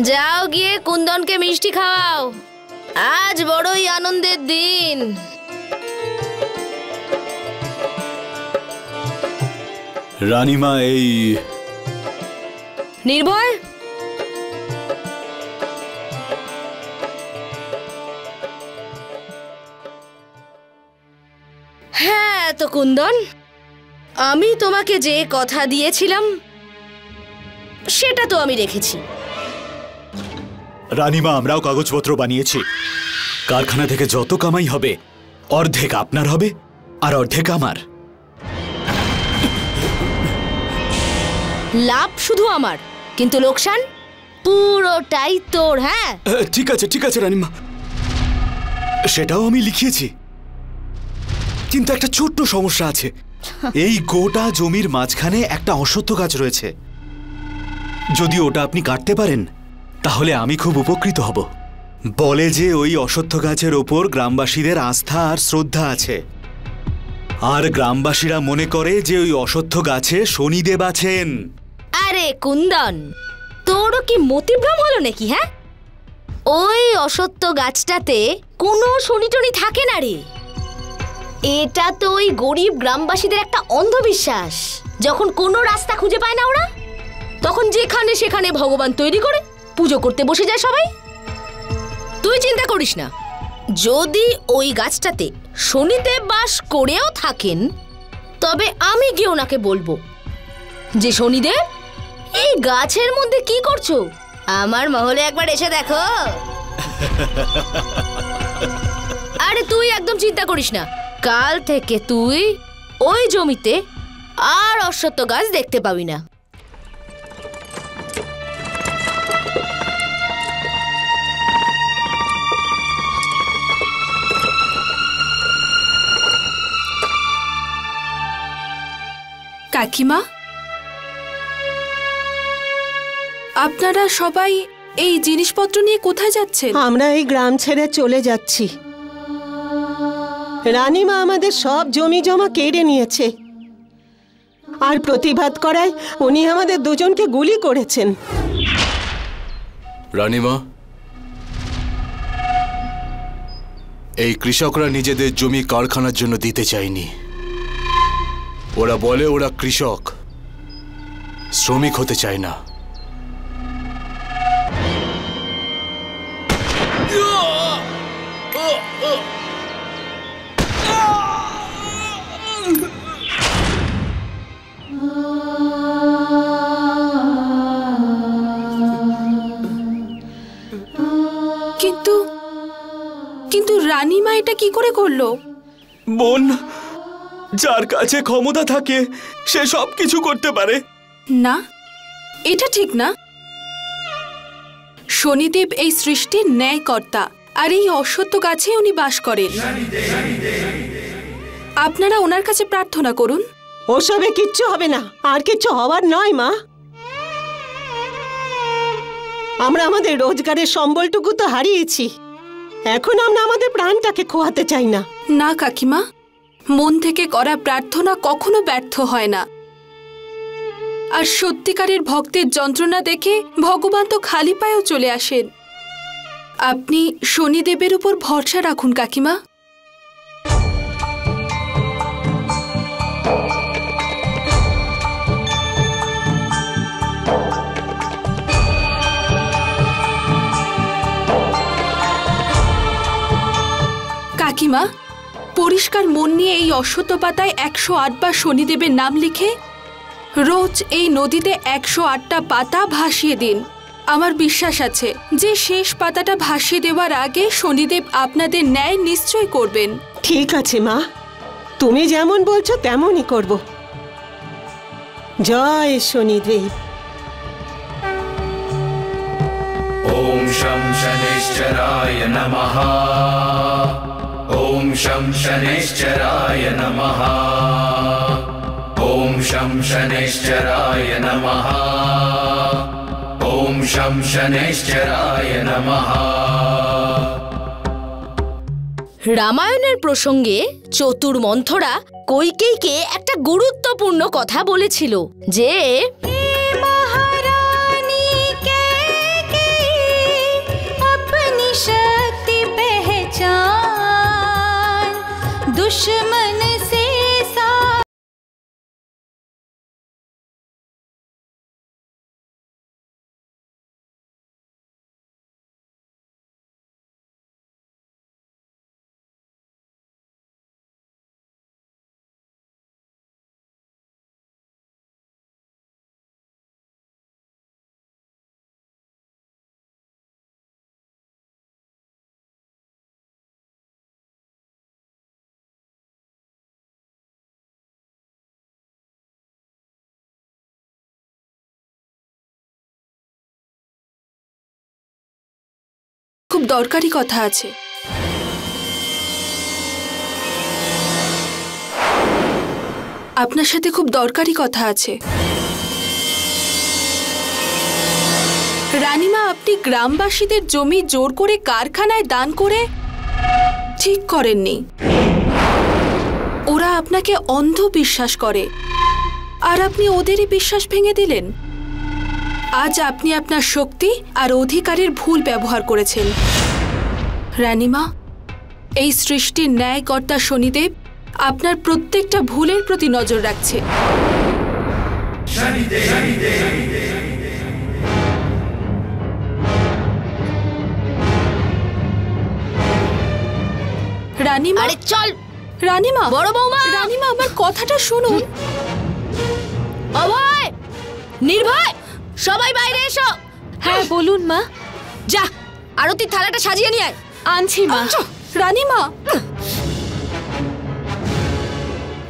যাও গিয়ে কুন্দনকে মিষ্টি খাওয়াও, আজ বড়ই আনন্দের দিন। রানীমা, এই নির্ভয়, হ্যাঁ তো কুন্দন, আমি তোমাকে যে কথা দিয়েছিলাম সেটা তো আমি রেখেছি। রানীমা, আমরাও কাগজপত্র বানিয়েছি। কারখানা থেকে যত কামাই হবে অর্ধেক আপনার হবে আর অর্ধেক আমার। লাভ শুধু আমার, কিন্তু লোকসান পুরোটাই তোর। হ্যাঁ ঠিক আছে ঠিক আছে রানীমা, সেটাও আমি লিখিয়েছি, কিন্তু একটা ছোট্ট সমস্যা আছে। এই গোটা জমির মাঝখানে একটা অশ্বত্থ গাছ রয়েছে। যদি ওটা আপনি কাটতে পারেন তাহলে আমি খুব উপকৃত হব। বলে যে ওই অশ্বত্থ গাছের ওপর গ্রামবাসীদের আস্থা আর শ্রদ্ধা আছে, আর গ্রামবাসীরা মনে করে যে ওই অশ্বত্থ গাছে শনিদেব আছেন। আরে কুন্দন, তোরও কি মতিভ্রম হলো নাকি? হ্যাঁ, ওই অশ্বত্থ গাছটাতে কোনো শনি টনি থাকে না রে। এটা তো ওই গরিব গ্রামবাসীদের একটা অন্ধবিশ্বাস। যখন কোনো রাস্তা খুঁজে পায় না ওরা, তখন যেখানে সেখানে ভগবান তৈরি করে পুজো করতে বসে যায় সবাই। তুই চিন্তা করিস না, যদি ওই গাছটাতে শনিদেব বাস করেও থাকেন তবে আমি গিয়ে ওনাকে বলবো যে শনিদেব, এই গাছের মধ্যে কি করছো? আমার মহলে একবার এসে দেখো। আরে তুই একদম চিন্তা করিস না, কাল থেকে তুই ওই জমিতে আর অশ্বত্থ গাছ দেখতে পাবি না। কাকিমা, আপনারা সবাই এই জিনিসপত্র নিয়ে কোথায় যাচ্ছেন? আমরা এই গ্রাম ছেড়ে চলে যাচ্ছি। রানীমা আমাদের সব জমি জমা কেড়ে নিয়েছে, আর প্রতিবাদ করায় উনি আমাদের দুজনকে গুলি করেছেন। রানীমা, এই কৃষকরা নিজেদের জমি কারখানার জন্য দিতে চায়নি। ওরা বলে ওরা কৃষক, শ্রমিক হতে চায় না। কিন্তু রানীমা এটা কি করে করলো? বোন, যার কাছে ক্ষমতা থাকে সে সব কিছু করতে পারে না, এটা ঠিক না। শনিদেব এই সৃষ্টির ন্যায়কর্তা, আর এই অশ্বত্থ গাছে উনি বাস করেন। আপনারা ওনার কাছে প্রার্থনা করুন। ওসবে কিচ্ছু হবে না, আর কিচ্ছু হওয়ার নয় মা। আমরা আমাদের রোজগারের সম্বলটুকু তো হারিয়েছি, এখন আমরা আমাদের প্রাণটাকে খোয়াতে চাই না। না কাকিমা, মন থেকে করা প্রার্থনা কখনো ব্যর্থ হয় না, আর সত্যিকারের ভক্তের যন্ত্রণা দেখে ভগবান তো খালি পায়েও চলে আসেন। আপনি শনিদেবের উপর ভরসা রাখুন কাকিমা। কাকিমা, পরিষ্কার মন নিয়ে এই অশ্বত্থ পাতায় 108 বার শনিদেবের নাম লিখে রোজ এই নদীতে 108টা পাতা ভাসিয়ে দিন। আমার বিশ্বাস আছে যে শেষ পাতাটা ভাসিয়ে দেওয়ার আগে শনিদেব আপনাদের ন্যায় নিশ্চয় করবেন। ঠিক আছে মা, তুমি যেমন বলছো তেমনই করব। জয় শনিদেব। ওম শম শনিশ্চরায় নমঃ। ওম শম শনিশ্চরায় নমঃ। ওম শম শনিশ্চরায় নমঃ। ওম শম শনিশ্চরায় নমঃ। রামায়ণের প্রসঙ্গে চতুর মন্থরা কইকেয়ীকে একটা গুরুত্বপূর্ণ কথা বলেছিল যে মহারানী কেকেয়ী दुश्मन से सा খুব দরকারি কথা আছে। আপনার সাথে খুব দরকারি কথা আছে। রানীমা, আপনি গ্রামবাসীদের জমি জোর করে কারখানায় দান করে ঠিক করেননি। ওরা আপনাকে অন্ধ বিশ্বাস করে আর আপনি ওদেরই বিশ্বাস ভেঙে দিলেন। আজ আপনি আপনার শক্তি আর অধিকারের ভুল ব্যবহার করেছেন। রানীমা, এই সৃষ্টির ন্যায়কর্তা শনিদেব আপনার প্রত্যেকটা ভুলের প্রতি নজর রাখছে। রানীমা, আরে চল। রানীমা, বড় বৌমা, রানীমা, আমার কথাটা শুনুন। অভয়, নির্ভয়, সবাই বাইরে এসো। হ্যাঁ বলুন মা। যা, আরতির থালাটা সাজিয়ে নিয়ে আয়। আনছি মা। রানীমা,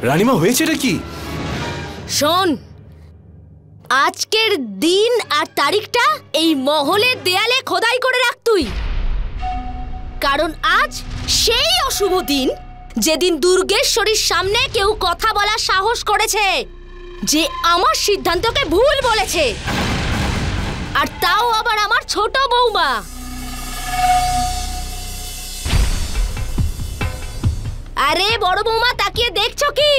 রানীমা, হয়েছেটা কি? শোন, আজকের দিন আর তারিখটা এই মহলের দেয়ালে খোদাই করে রাখ তুই। কারণ আজ সেই অশুভ দিন যেদিন দুর্গেশ্বরীর সামনে কেউ কথা বলার সাহস করেছে যে আমার সিদ্ধান্তকে ভুল বলেছে, আর তাও আবার আমার ছোট বৌমা। আরে বড় বৌমা, তাকিয়ে দেখছো কি?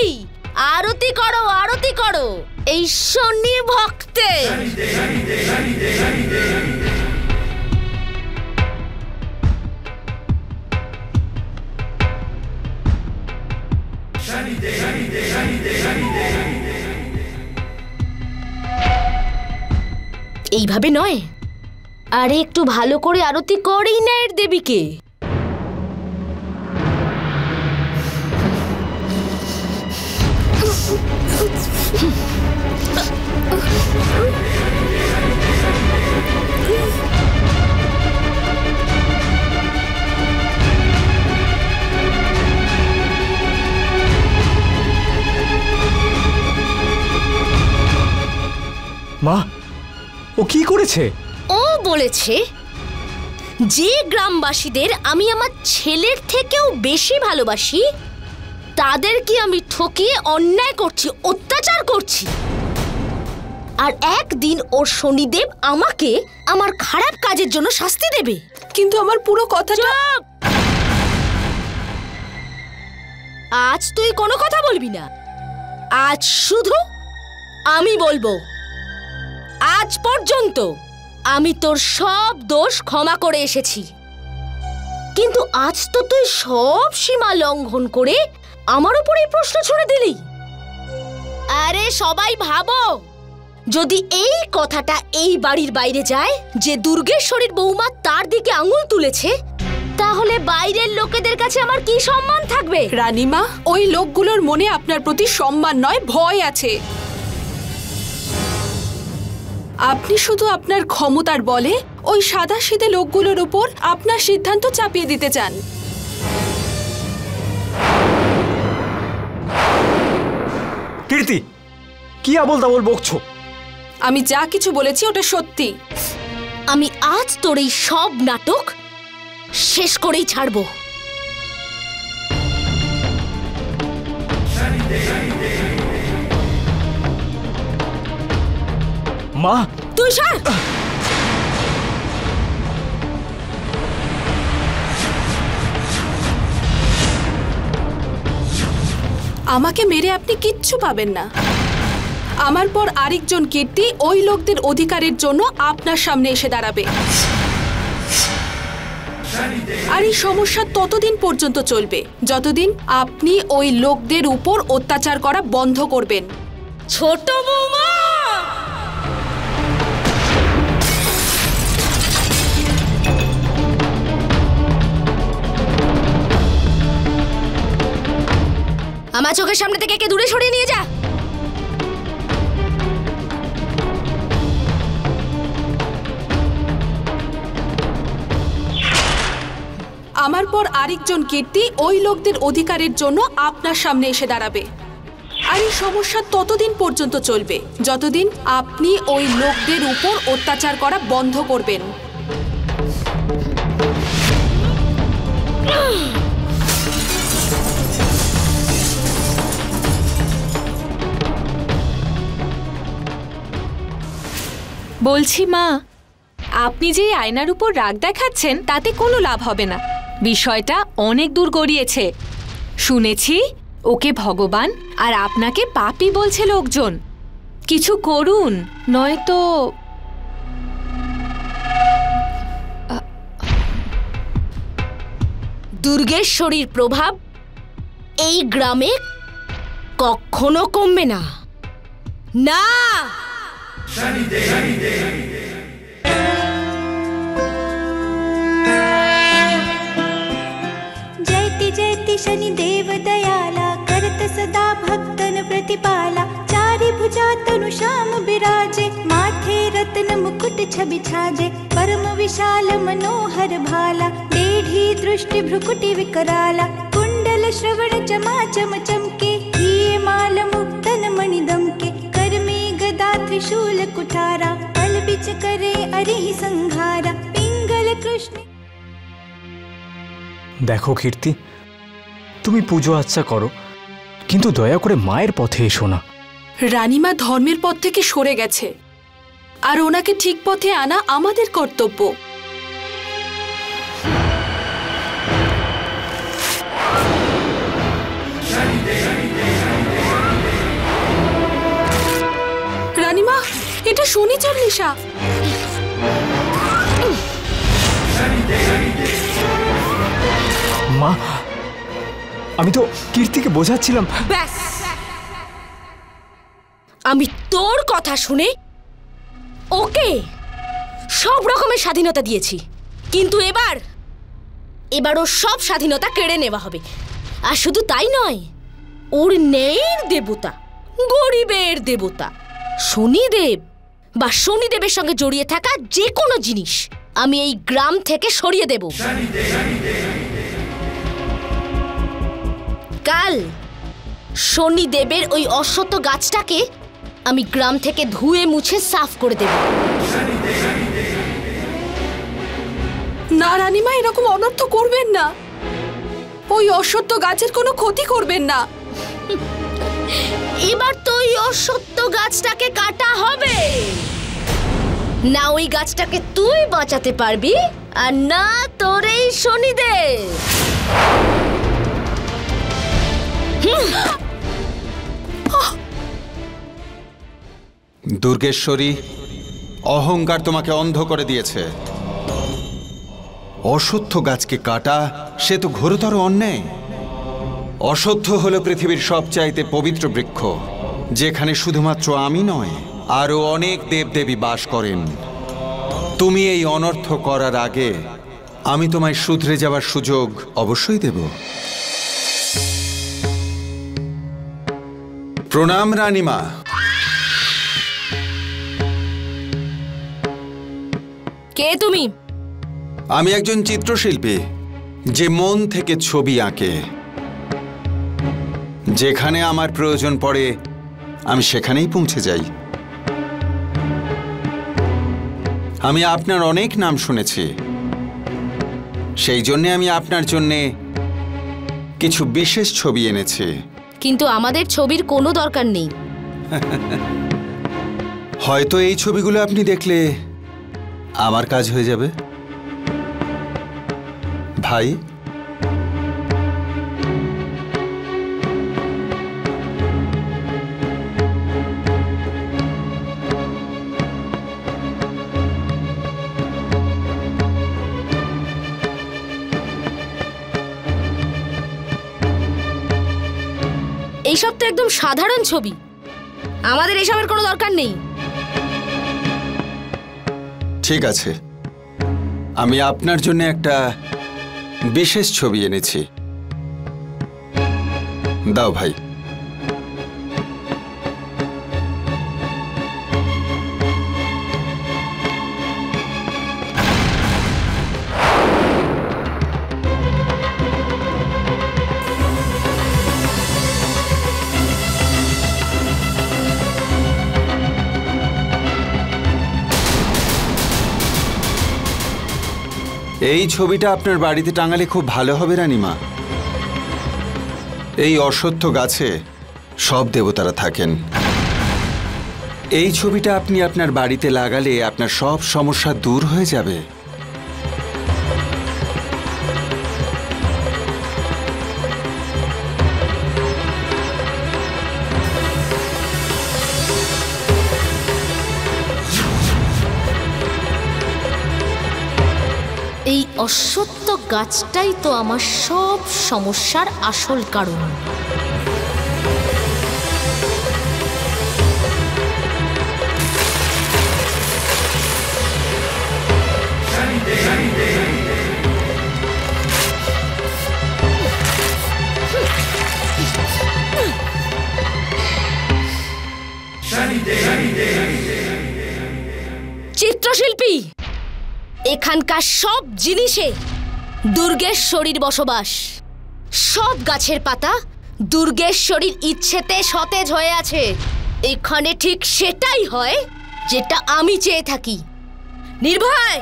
আরতি করো, আরতি করো এই শনি ভক্তে। এইভাবে নয়, আরে একটু ভালো করে আরতি করেই না এর দেবীকে। মা, ও কি করেছে? ও বলেছে যে গ্রামবাসীদের আমি আমার ছেলের থেকেও বেশি ভালোবাসি তাদেরকে আমি ঠকিয়ে অন্যায় করছি, অত্যাচার করছি। আর একদিন ওর শনিদেব আমাকে আমার খারাপ কাজের জন্য শাস্তি দেবে। কিন্তু আমার পুরো কথাটা। আজ তুই কোনো কথা বলবি না, আজ শুধু আমি বলবো। আজ পর্যন্ত আমি তোর সব দোষ ক্ষমা করে এসেছি, কিন্তু আজ তো তুই সব সীমা লঙ্ঘন করে আমার উপরে প্রশ্ন ছুড়ে দিলি। আরে সবাই ভাবো, যদি এই কথাটা এই বাড়ির বাইরে যায় যে দুর্গেশ্বরীর বৌমা তার দিকে আঙুল তুলেছে, তাহলে বাইরের লোকেদের কাছে আমার কি সম্মান থাকবে? রানীমা, ওই লোকগুলোর মনে আপনার প্রতি সম্মান নয়, ভয় আছে। আপনি শুধু আপনার ক্ষমতার বলে ওই সাদাসিধে লোকগুলোর উপর আপনার সিদ্ধান্ত চাপিয়ে দিতে চান। কীর্তি, কি আবল তাবল বকছো? আমি যা কিছু বলেছি ওটা সত্যি। আমি আজ তোর এই সব নাটক শেষ করেই ছাড়বো। মা, তুই সর। আমাকে মেরে আপনি কিচ্ছু পাবেন না। আমার পর আরেকজন কীর্তি ওই লোকদের অধিকারের জন্য আপনার সামনে এসে দাঁড়াবে। আর এই সমস্যা ততদিন পর্যন্ত চলবে যতদিন আপনি ওই লোকদের উপর অত্যাচার করা বন্ধ করবেন। ছোট বৌমা, আমার চোখের সামনে থেকে একে দূরে সরিয়ে নিয়ে যা। আমার পর আরেকজন কীর্তি ওই লোকদের অধিকারের জন্য আপনার সামনে এসে দাঁড়াবে। আর এই সমস্যা ততদিন পর্যন্ত চলবে যতদিন আপনি ওই লোকদের উপর অত্যাচার করা বন্ধ করবেন। বলছি মা, আপনি যে আয়নার উপর রাগ দেখাচ্ছেন তাতে কোনো লাভ হবে না। বিষয়টা অনেক দূর গড়িয়েছে। শুনেছি ওকে ভগবান আর আপনাকে পাপী বলছে লোকজন। কিছু করুন, নয়তো। দুর্গেশ্বরীর প্রভাব এই গ্রামে কখনো কমবে না। না, जयति जयति शनिदेव दयाला करत सदा भक्तन प्रतिपाला चारि भुजा तनु श्याम विराजे माथे रत्न मुकुट छवि छाजे परम विशाल मनोहर भाला डेढ़ी दृष्टि भ्रुकुटि विकराला कुंडल श्रवण चमा चम चमके हिये माल मुक्तन मणिदम के कर में गदा त्रिशूल कुठारा पल बिच करे अरिहि संघारा पिंगल कृष्ण। দেখো কীর্তি, তুমি পুজো আচ্ছা করো, কিন্তু দয়া করে মায়ের পথে এসো না। রানীমা ধর্মের পথ থেকে সরে গেছে, আর ওনাকে ঠিক পথে আনা আমাদের কর্তব্য। রানীমা, এটা শনিচর নিশা। মা, আমি তো কীর্তিকে বোঝাচ্ছিলাম। ব্যাস, আমি তোর কথা শুনে ওকে সব রকমের স্বাধীনতা দিয়েছি, কিন্তু এবার ওর সব স্বাধীনতা কেড়ে নেওয়া হবে। আর শুধু তাই নয়, ওর ন্যায়ের দেবতা, গরিবের দেবতা শনিদেব বা শনিদেবের সঙ্গে জড়িয়ে থাকা যে কোনো জিনিস আমি এই গ্রাম থেকে সরিয়ে দেব। কাল শনিদেবের ওই অশ্বত্থ গাছটাকে আমি গ্রাম থেকে ধুয়ে মুছে সাফ করে দেব। না রানীমা, এরকম অনর্থ করবেন না। ওই অশ্বত্থ গাছের কোনো ক্ষতি করবেন না। এবার তো ওই অশ্বত্থ গাছটাকে কাটা হবে। না ওই গাছটাকে তুই বাঁচাতে পারবি, আর না তোর এই শনিদেব। দুর্গেশ্বরী, অহংকার তোমাকে অন্ধ করে দিয়েছে। অশ্বত্থ গাছকে কাটা সে তো ঘোরতর অন্যায়। অশ্বত্থ হলো পৃথিবীর সবচাইতে পবিত্র বৃক্ষ, যেখানে শুধুমাত্র আমি নয় আরও অনেক দেবদেবী বাস করেন। তুমি এই অনর্থ করার আগে আমি তোমায় শুধরে যাওয়ার সুযোগ অবশ্যই দেব। প্রণাম রানীমা। কে তুমি? আমি একজন চিত্রশিল্পী যে মন থেকে ছবি আঁকে। যেখানে আমার প্রয়োজন পড়ে আমি সেখানেই পৌঁছে যাই। আমি আপনার অনেক নাম শুনেছি, সেই জন্যে আমি আপনার জন্যে কিছু বিশেষ ছবি এনেছি। কিন্তু আমাদের ছবির কোনো দরকার নেই। হয়তো এই ছবিগুলো আপনি দেখলে আমার কাজ হয়ে যাবে। ভাই, এইসব তো একদম সাধারণ ছবি, আমাদের এসবের কোনো দরকার নেই। ঠিক আছে, আমি আপনার জন্য একটা বিশেষ ছবি এনেছি। দাও ভাই। এই ছবিটা আপনার বাড়িতে টাঙালে খুব ভালো হবে রানীমা। এই অশ্বত্থ গাছে সব দেবতারা থাকেন। এই ছবিটা আপনি আপনার বাড়িতে লাগালে আপনার সব সমস্যা দূর হয়ে যাবে। এই অশ্বত্থ গাছটাই তো আমার সব সমস্যার আসল কারণ। চিত্রশিল্পী, এখানকার সব জিনিসে দুর্গেশ্বরীর বসবাস। সব গাছের পাতা দুর্গেশ্বরীর ইচ্ছেতে সতেজ হয়ে আছে। এখানে ঠিক সেটাই হয় যেটা আমি চেয়ে থাকি। নির্ভয়।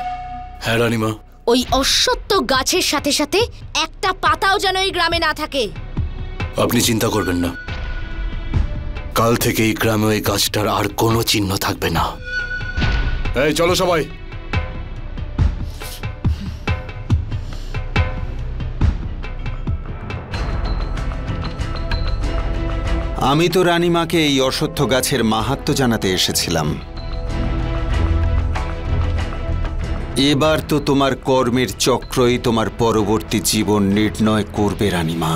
হ্যাঁ রানীমা। ওই অশ্বত্থ গাছের সাথে সাথে একটা পাতাও যেন এই গ্রামে না থাকে। আপনি চিন্তা করবেন না, কাল থেকে এই গ্রামে ওই গাছটার আর কোনো চিহ্ন থাকবে না। এই চলো সবাই। আমি তো রানীমাকে এই অশ্বত্থ গাছের মাহাত্ম্য জানাতে এসেছিলাম। এবার তো তোমার কর্মের চক্রই তোমার পরবর্তী জীবন নির্ণয় করবে রানীমা।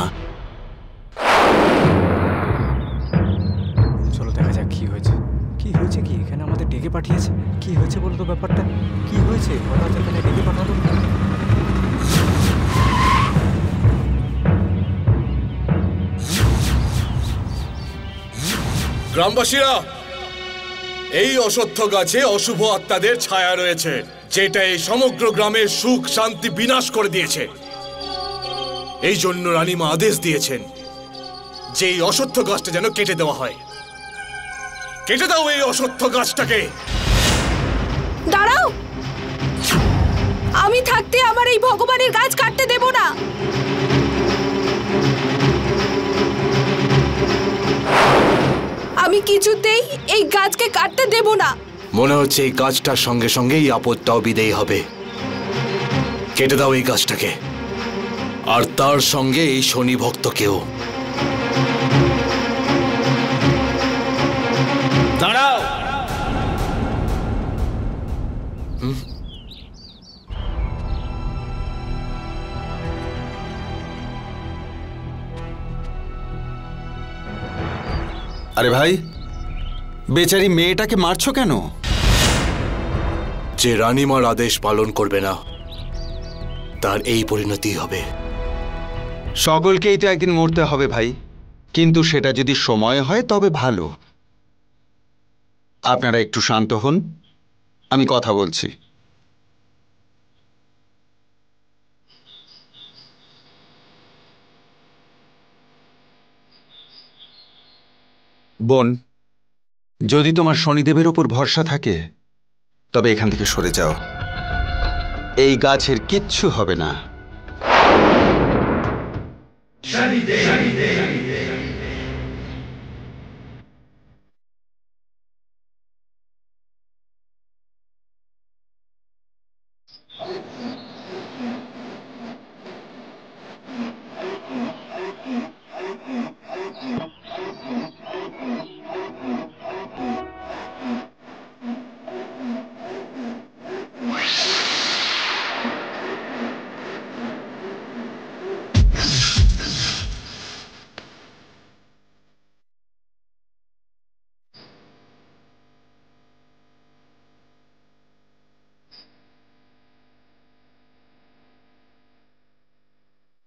চলো দেখা যাক কি হয়েছে। কি হয়েছে? কি এখানে আমাদের ডেকে পাঠিয়েছে? কি হয়েছে বলো তো ব্যাপারটা? কি হয়েছে হঠাৎ এখানে ডেকে পাঠালো? গ্রামবাসীরা, এই অশ্বত্থ গাছে অশুভ আত্মাদের ছায়া রয়েছে, যেটা এই সমগ্র গ্রামের সুখ শান্তি বিনাশ করে দিয়েছে। এই জন্য রানীমা আদেশ দিয়েছেন যে এই অশ্বত্থ গাছটা যেন কেটে দেওয়া হয়। কেটে দাও এই অশ্বত্থ গাছটাকে। দাঁড়াও, আমি থাকতে আমার এই ভগবানের গাছ কাটতে দেব না। আমি কিছুতেই এই গাছকে কাটতে দেব না। মনে হচ্ছে এই গাছটার সঙ্গে সঙ্গে এই আপদটাও বিদেয় হবে। কেটে দাও এই গাছটাকে, আর তার সঙ্গে এই শনি ভক্তকেও। দাঁড়াও। আরে ভাই, বেচারি মেয়েটাকে মারছো কেন? যে রানীমার আদেশ পালন করবে না, তার এই পরিণতি হবে। সকলকেই তো একদিন মরতে হবে ভাই, কিন্তু সেটা যদি সময় হয় তবে ভালো। আপনারা একটু শান্ত হন, আমি কথা বলছি। বোন, যদি তোমার শনিদেবের ওপর ভরসা থাকে তবে এখান থেকে সরে যাও। এই গাছের কিচ্ছু হবে না।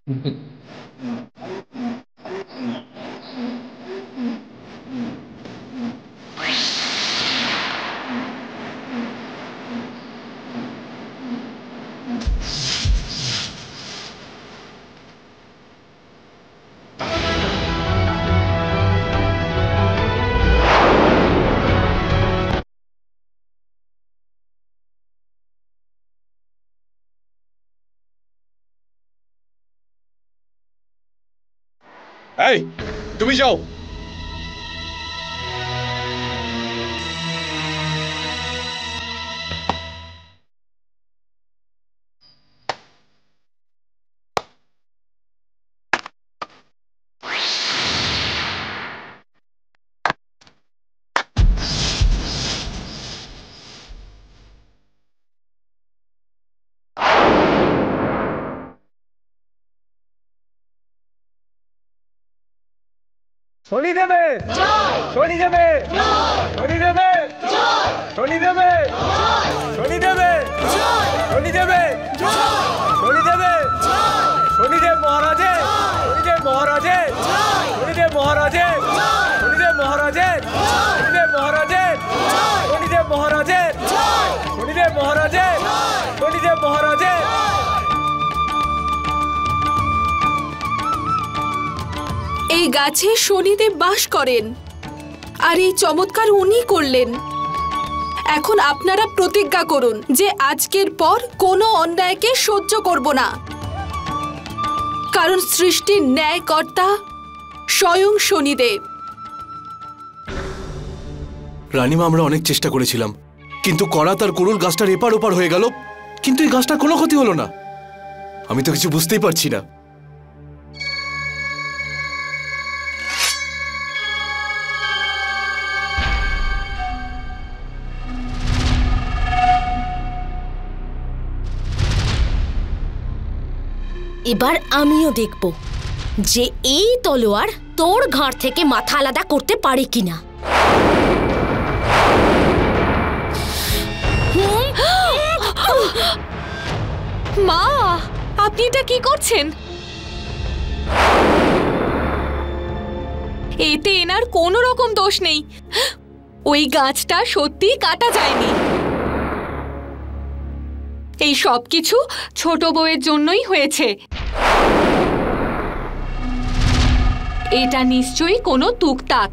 এই তুমি যাও। শনি দেবে, শনি দেবে, শনি দেবে, শনি দেবে, শনি দেবে, শনি দেবে, শনি দেবে, শনিদেব মহারাজে, শনিদেব মহারাজে, শনিদেব মহারাজে, শনিদেব মহারাজে, শনিদেব মহারাজে, শনিদেব মহারাজে, শনিদেব মহারাজে, শনিদেব মহারাজে। এই গাছে শনিদেব বাস করেন, আর এই চমৎকার উনি করলেন। এখন আপনারা প্রতিজ্ঞা করুন যে আজকের পর কোনো অন্যায়কে সহ্য করব না, কারণ সৃষ্টির ন্যায়কর্তা স্বয়ং শনিদেব। রানীমা, আমরা অনেক চেষ্টা করেছিলাম, কিন্তু করাত আর কুড়ুল গাছটার এপার ওপার হয়ে গেল, কিন্তু এই গাছটার কোনো ক্ষতি হলো না। আমি তো কিছু বুঝতেই পারছি না। এবার আমিও দেখব যে এই তলোয়ার তোর ঘাড় থেকে মাথা আলাদা করতে পারে কিনা। মা, আপনি এটা কি করছেন? এতে এনার কোনো রকম দোষ নেই। ওই গাছটা সত্যি কাটা যায়নি। এই সব কিছু ছোট বউয়ের জন্যই হয়েছে। এটা নিশ্চয়ই কোনো তুকতাক।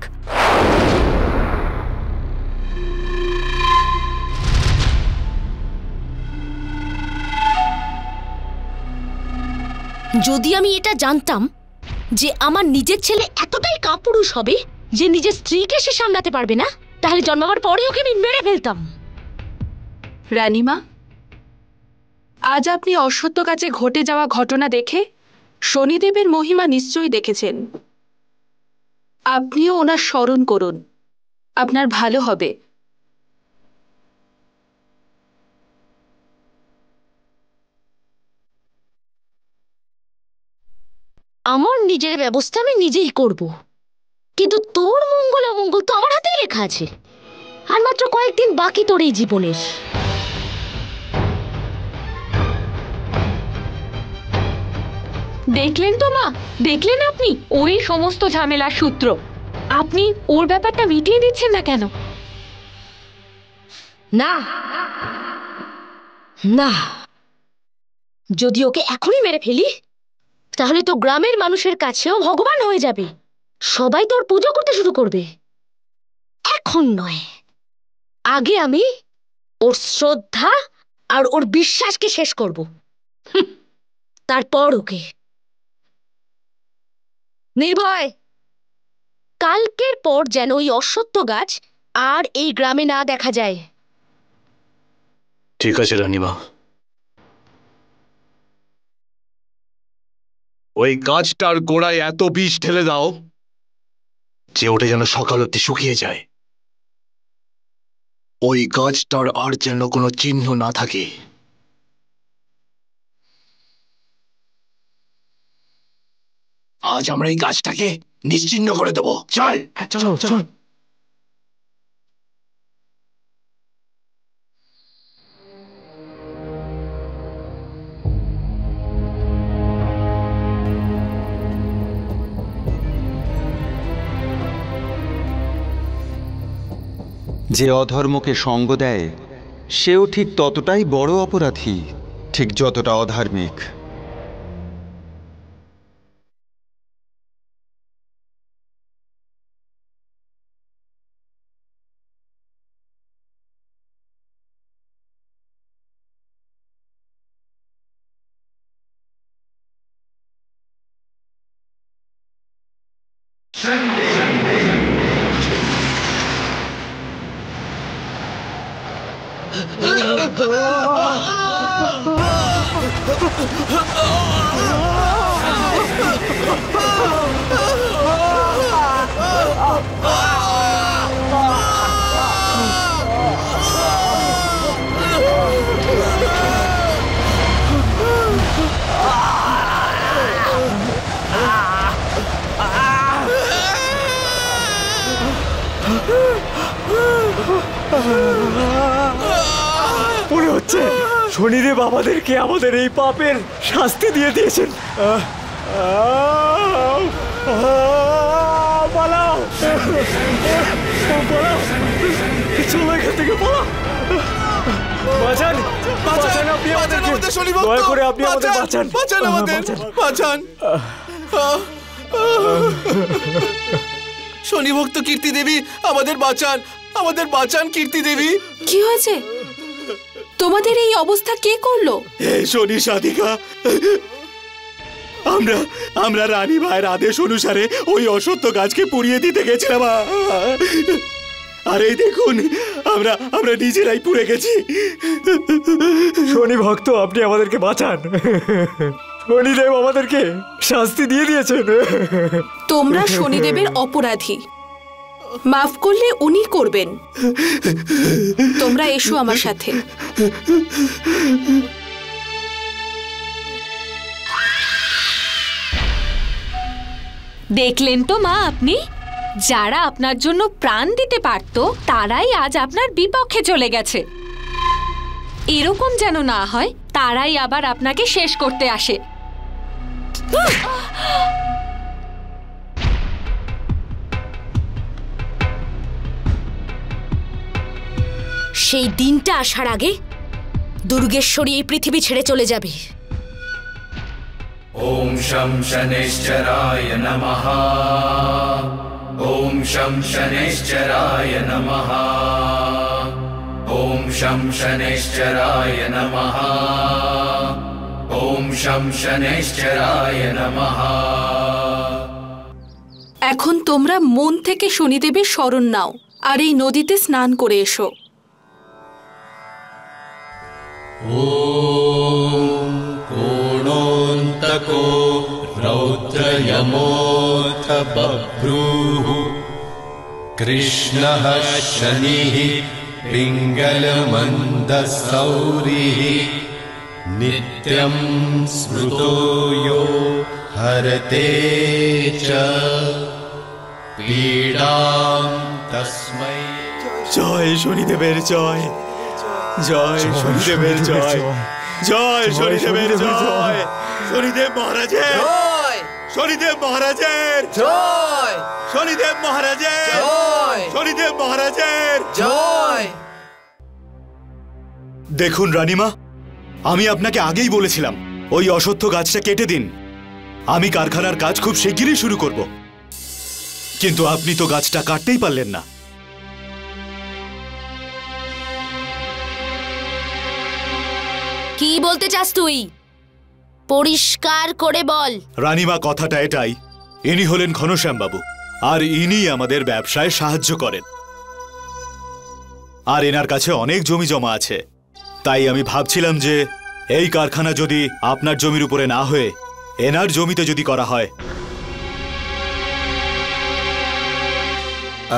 যদি আমি এটা জানতাম যে আমার নিজের ছেলে এতটাই কাপুরুষ হবে যে নিজের স্ত্রীকে সে সামলাতে পারবে না, তাহলে জন্মাবার পরে ওকে আমি মেরে ফেলতাম। রানীমা, আজ আপনি অশ্বত্থ গাছে ঘটে যাওয়া ঘটনা দেখে শনিদেবের মহিমা নিশ্চয়ই দেখেছেন। আপনিও ওনার স্মরণ করুন, আপনার ভালো হবে। আমার নিজের ব্যবস্থা আমি নিজেই করব, কিন্তু তোর মঙ্গল অমঙ্গল তো আমার হাতেই লেখা আছে। আর মাত্র কয়েকদিন বাকি তোর এই জীবনের। দেখলেন তো মা, দেখলেন আপনি ওই সমস্ত ঝামেলার সূত্র। আপনি ওর ব্যাপারটা মিটিয়ে দিচ্ছেন না কেন? না না, যদি ওকে এখনই মেরে ফেলি তাহলে তো গ্রামের মানুষের কাছেও ভগবান হয়ে যাবে। সবাই তোর পুজো করতে শুরু করবে। এখন নয়, আগে আমি ওর শ্রদ্ধা আর ওর বিশ্বাসকে শেষ করব, তারপর ওকে। নির্ভয়, কালকের পর যেন ওই অশ্বত্থ গাছ আর এই গ্রামে না দেখা যায়। ঠিক আছে রানীমা। ওই গাছটার গোড়ায় এত বিষ ঢেলে দাও যে ওটা যেন সকাল অবধি শুকিয়ে যায়। ওই গাছটার আর যেন কোনো চিহ্ন না থাকে। আজ আমরা এই গাছটাকে নিশ্চিহ্ন করে দেবো। চল চলো চল। যে অধর্মকে সঙ্গ দেয় সেও ঠিক ততটাই বড় অপরাধী, ঠিক যতটা অধার্মিক। মনে হচ্ছে শনিদেব আমাদেরকে আমাদের এই পাপের শাস্তি দিয়ে দিয়েছেন। পালাও, পালাও, চলো এখান থেকে, পালাও। বাঁচান, বাঁচান আপনি আমাদেরকে, দয়া করে আপনি আমাদের বাঁচান, বাঁচান আমাদের, বাঁচান। শনি ভক্ত কীর্তি দেবী, আমাদের বাঁচান, আমাদের বাঁচান কীর্তি দেবী। কি হয়েছে? তোমাদের এই অবস্থা কে করলো? শনি সাধিকা, আমরা রানী ভাইয়ের আদেশ অনুসারে ওই অসত্য গাছকে পুড়িয়ে দিতে গেছিলাম। আর এই দেখুন, আমরা নিজেরাই পুড়ে গেছি। শনি ভক্ত, আপনি আমাদেরকে বাঁচান। শনিদেব আমাদেরকে শাস্তি দিয়ে দিয়েছেন। তোমরা শনিদেবের অপরাধী, মাফ করলে উনি করবেন। তোমরা এসো আমার সাথে। দেখলেন তো মা আপনি, যারা আপনার জন্য প্রাণ দিতে পারত তারাই আজ আপনার বিপক্ষে চলে গেছে। এরকম যেন না হয় তারাই আবার আপনাকে শেষ করতে আসে। সেই দিনটা আসার আগে দুর্গেশ্বরী এই পৃথিবী ছেড়ে চলে যাবে। ওম শম শনৈশ্চরায় নমঃ। ওম শম শনৈশ্চরায় নমঃ। ওম শম শনৈশ্চরায় নমঃ। ওম শম শনৈশ্চরায় নমঃ। এখন তোমরা মন থেকে শনিদেবের শরণ নাও আর এই নদীতে স্নান করে এসো। ॐ कोणोऽन्तको रौद्रयमोऽथ बभ्रूः कृष्णः शनिः पिङ्गलमन्दसौरिः नित्यं स्मृतो यो हरते च पीडां तस्मै। জয় শনিদেবের জয়, জয় শনিদেবের জয়, জয় শনিদেবের জয়, শনিদেব মহারাজের জয়, শনিদেব মহারাজের জয়, শনিদেব মহারাজের জয়, শনিদেব মহারাজের জয়। দেখুন রানীমা, আমি আপনাকে আগেই বলেছিলাম ওই অশ্বত্থ গাছটা কেটে দিন। আমি কারখানার কাজ খুব শিগগিরই শুরু করব, কিন্তু আপনি তো গাছটা কাটতেই পারলেন না। কি বলতে চাস তুই? পরিষ্কার করে বল। রানীমা, কথাটা এটাই, ইনি হলেন ঘনশ্যাম বাবু, আর ইনি আমাদের ব্যবসায় সাহায্য করেন। আর এনার কাছে অনেক জমি জমা আছে, তাই আমি ভাবছিলাম যে এই কারখানা যদি আপনার জমির উপরে না হয়ে এনার জমিতে যদি করা হয়।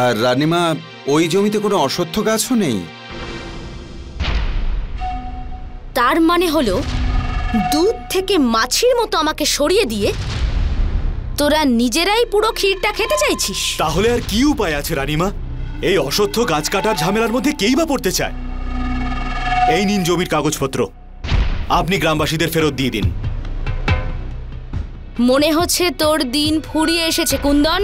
আর রানীমা, ওই জমিতে কোনো অশ্বত্থ গাছও নেই। তার মানে হলো দুধ থেকে মাছির মতো আমাকে সরিয়ে দিয়ে তোরা নিজেরাই পুরো ক্ষীরটা খেতে চাইছিস? তাহলে আর কি উপায় আছে রানীমা? এই অশ্বত্থ গাছ কাটার ঝামেলার মধ্যে কেই বা পড়তে চায়? এই নিন জমির কাগজপত্র, আপনি গ্রামবাসীদের ফেরত দিয়ে দিন। মনে হচ্ছে তোর দিন ফুরিয়ে এসেছে কুন্দন।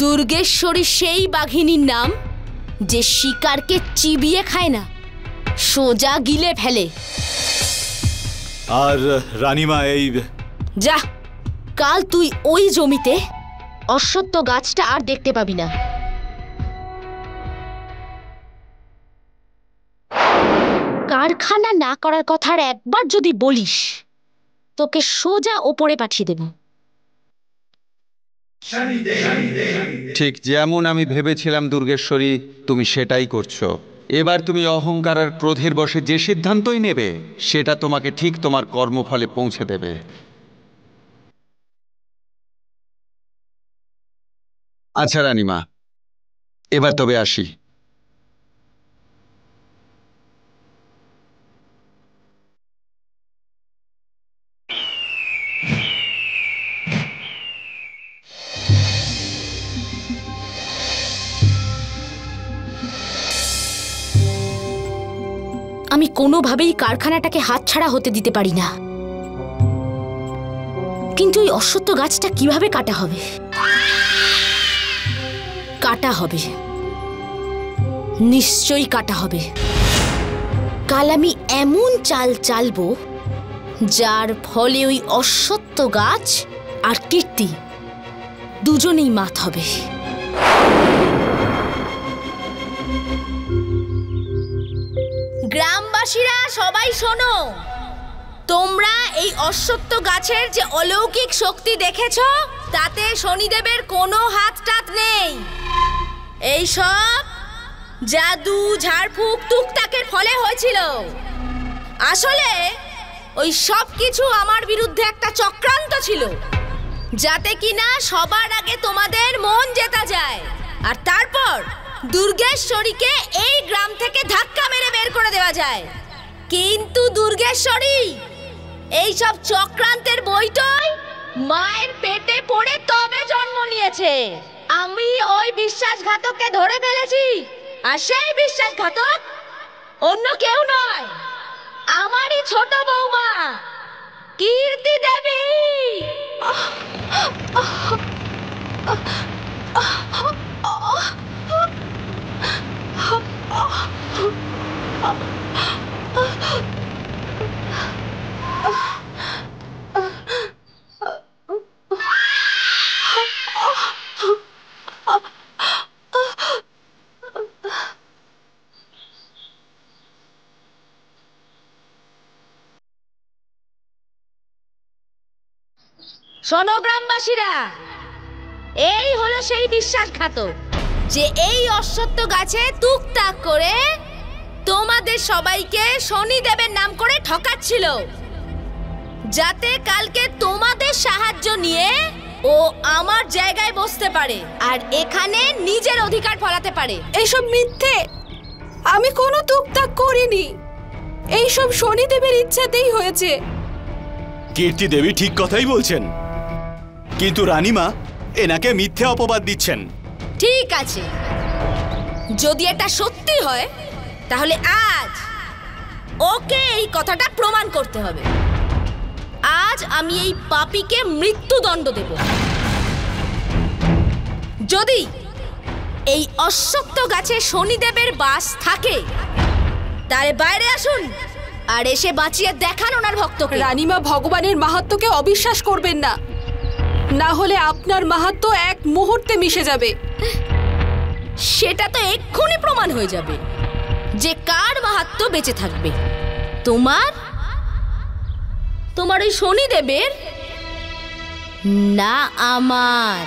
দুর্গেশ্বরী সেই বাঘিনীর নাম যে শিকারকে চিবিয়ে খায় না, সোজা গিলে ফেলে। আর রানীমা এই যা, কাল তুই ওই জমিতে অশ্বত্থ গাছটা আর দেখতে পাবি না। কারখানা না করার কথা আর একবার যদি বলিস, তোকে সোজা ওপরে পাঠিয়ে দেব। ঠিক যেমন আমি ভেবেছিলাম দুর্গেশ্বরী, তুমি সেটাই করছো। এবার তুমি অহংকার আর ক্রোধের বশে যে সিদ্ধান্তই নেবে, সেটা তোমাকে ঠিক তোমার কর্মফলে পৌঁছে দেবে। আচ্ছা রানীমা, এবার তবে আসি। আমি কোনোভাবেই কারখানাটাকে হাতছাড়া হতে দিতে পারি না, কিন্তু ওই অশ্বত্থ গাছটা কিভাবে কাটা হবে? কাটা হবে, নিশ্চয়ই কাটা হবে। কাল আমি এমন চাল চালবো যার ফলে ওই অশ্বত্থ গাছ আর কীর্তি দুজনেই মাত হবে। গ্রামবাসীরা সবাই শোনো, তোমরা এই অশ্বত্থ গাছের যে অলৌকিক শক্তি দেখেছ, তাতে শনিদেবের কোনো হাত টাত নেই। এই সব জাদু ঝাড়ফুঁক টুকটাকের ফলে হয়েছিল। আসলে ওই সব কিছু আমার বিরুদ্ধে একটা চক্রান্ত ছিল, যাতে কিনা সবার আগে তোমাদের মন জেতা যায়, আর তারপর দুর্গেশ্বরীকে এই গ্রাম থেকে ধাক্কা মেরে বের করে দেওয়া যায়। কিন্তু দুর্গেশ্বরী এই সব চক্রান্তের বইটাই মায়ের পেটে পড়ে তবে জন্ম নিয়েছে। আমি ওই বিশ্বাসঘাতককে ধরে ফেলেছি, আর সেই বিশ্বাসঘাতক অন্য কেউ নয়, আমারই ছোট বৌমা কীর্তি দেবী। শোনো গ্রামবাসীরা, এই হলো সেই বিশ্বাসঘাতক যে এই অশ্বত্থ গাছে টুকটাক করে তোমাদের সবাইকে শনিদেবের নাম করে ঠকাচ্ছিল, যাতে কালকে তোমাদের সাহায্য নিয়ে ও আমার জায়গায় বসতে পারে আর এখানে নিজের অধিকার ফলাতে পারে। এসব মিথ্যে, আমি কোনো টুকটাক করিনি। এইসব শনিদেবের ইচ্ছাতেই হয়েছে। কীর্তি দেবী ঠিক কথাই বলছেন, কিন্তু রানীমা এনাকে মিথ্যে অপবাদ দিচ্ছেন। ঠিক আছে, যদি এটা সত্যি হয় তাহলে আজ ওকে এই কথাটা প্রমাণ করতে হবে। আজ আমি এই পাপীকে মৃত্যুদণ্ড দেব। যদি এই অশ্বত্থ গাছে শনিদেবের বাস থাকে, তারে বাইরে আসুন আর এসে বাঁচিয়ে দেখান ওনার ভক্তকে। রানীমা ভগবানের মাহাত্ম্যকে অবিশ্বাস করবেন না, না হলে আপনার মাহাত্ম্য এক মুহূর্তে মিশে যাবে। সেটা তো এক্ষুনি প্রমাণ হয়ে যাবে যে কার মাহাত্ম্য বেঁচে থাকবে, তোমার ওই শনিদেবের না আমার।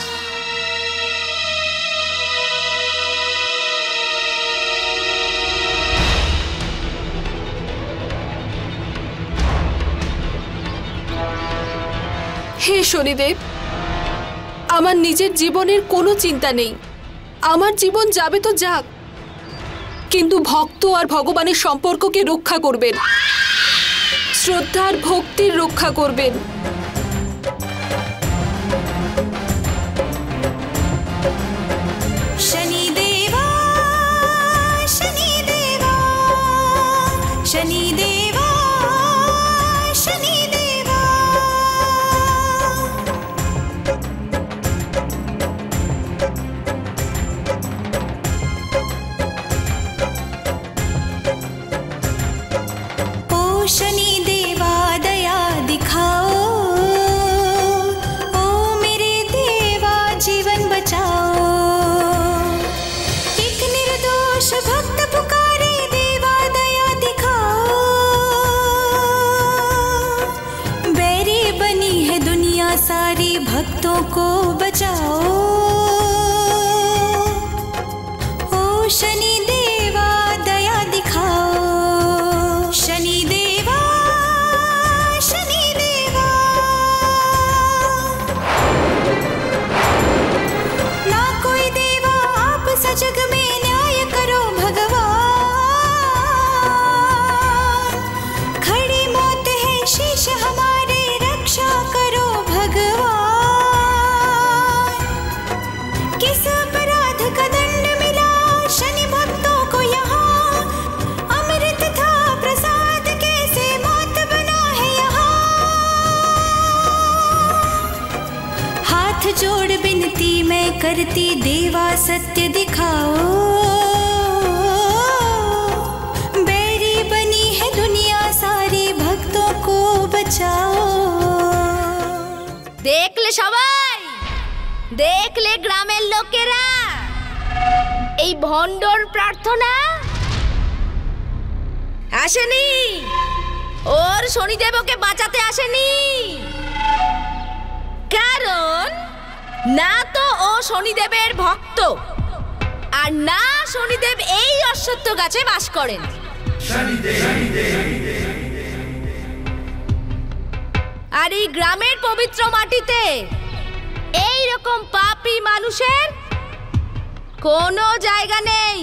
হে শনিদেব, আমার নিজের জীবনের কোনো চিন্তা নেই। আমার জীবন যাবে তো যাক, কিন্তু ভক্ত আর ভগবানের সম্পর্ককে রক্ষা করবেন, শ্রদ্ধা আর ভক্তির রক্ষা করবেন। শনিদেবা শনিদেবা শনিদেবা শনিদেবা। सारी भक्तों को बचाओ। ओ शनि देवा दया दिखाओ, शनि देवा, शनि देवा। ना कोई देवा आप सा जग में न्याय करो भगवान। खड़ी मौत है शीश हमारे, रक्षा करो भगवान। किस अपराध का दंड मिला शनि भक्तों को यहाँ? अमृत था प्रसाद कैसे मौत बना है यहाँ? हाथ जोड़ बिनती मैं करती देवा सत्य दिखाओ। बैरी बनी है दुनिया सारी, भक्तों को बचाओ। দেখলে সবাই, দেখলে গ্রামের লোকেরা এই ভণ্ডর প্রার্থনা আসেনি, ওর শনিদেব ওকে বাঁচাতে আসেনি। কারণ না তো ও শনিদেবের ভক্ত, আর না শনিদেব এই অশ্বত্থ গাছে বাস করেন। আর এই গ্রামের পবিত্র মাটিতে এই রকম পাপী মানুষের কোনো জায়গা নেই।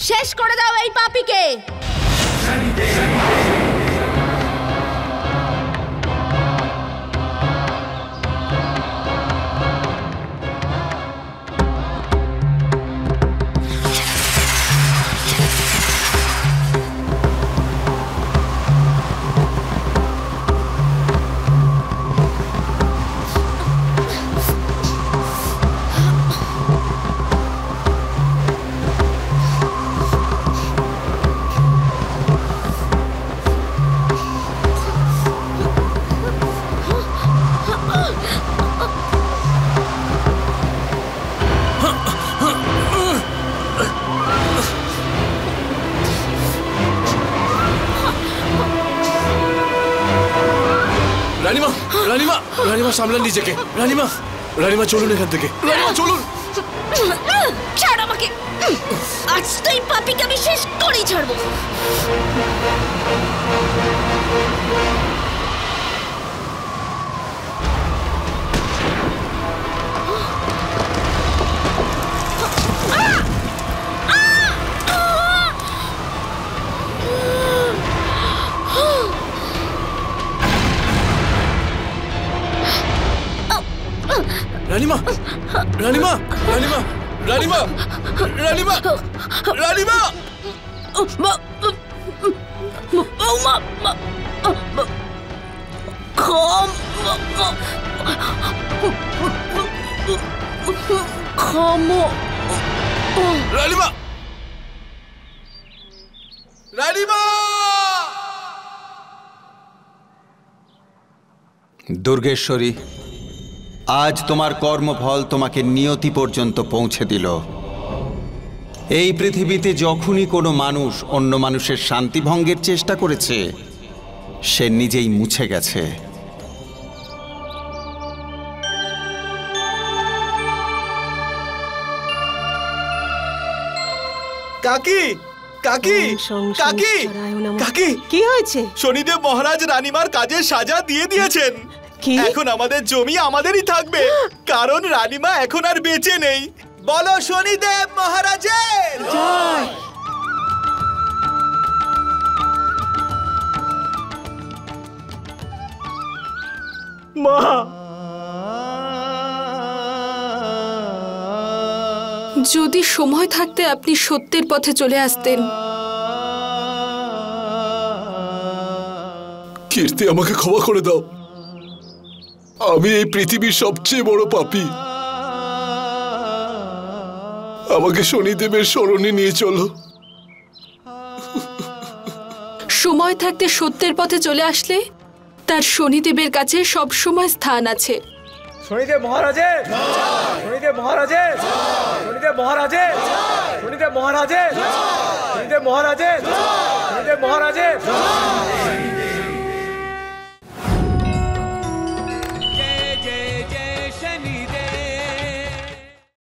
শেষ করে দাও এই পাপীকে। রানীমা, রানীমা, রানীমা সামলান নিজেকে। রানীমা, রানীমা চলুন এখান থেকে। রানীমা চলুন। ছাড় আমাকে, আজ তো এই পাপীকে আমি শেষ করেই ছাড়বো। রানীমা, রানীমা, রানীমা, রানীমা, রানীমা, রানীমা। রানীমা, রানীমা। দুর্গেশ্বরী, আজ তোমার কর্মফল তোমাকে নিয়তি পর্যন্ত পৌঁছে দিল। এই পৃথিবীতে যখনই কোনো মানুষ অন্য মানুষের শান্তি ভঙ্গের চেষ্টা করেছে, সে নিজেই মুছে গেছে। কাকি, কাকি, কাকি, কাকি, কি হয়েছে? শনিদেব মহারাজ রানীমার কাজের সাজা দিয়ে দিয়েছেন। এখন আমাদের জমি আমাদেরই থাকবে, কারণ রানীমা এখন আর বেঁচে নেই। বলো শনিদেব মহারাজের জয়। মা, যদি সময় থাকতে আপনি সত্যের পথে চলে আসতেন। কীর্তি, আমাকে ক্ষমা করে দাও। আমি এই পৃথিবীর সবচেয়ে বড় পাপী। আমাকে শনিদেবের শরণে নিয়ে চলো। সময় থাকতে সত্যের পথে চলে আসলে তার শনিদেবের কাছে সব সময় স্থান আছে। শনিদেব মহারাজের, শনিদেব মহারাজের, শনিদেব মহারাজের, শনিদেব মহারাজের, শনিদেব মহারাজের, শনিদেব মহারাজের।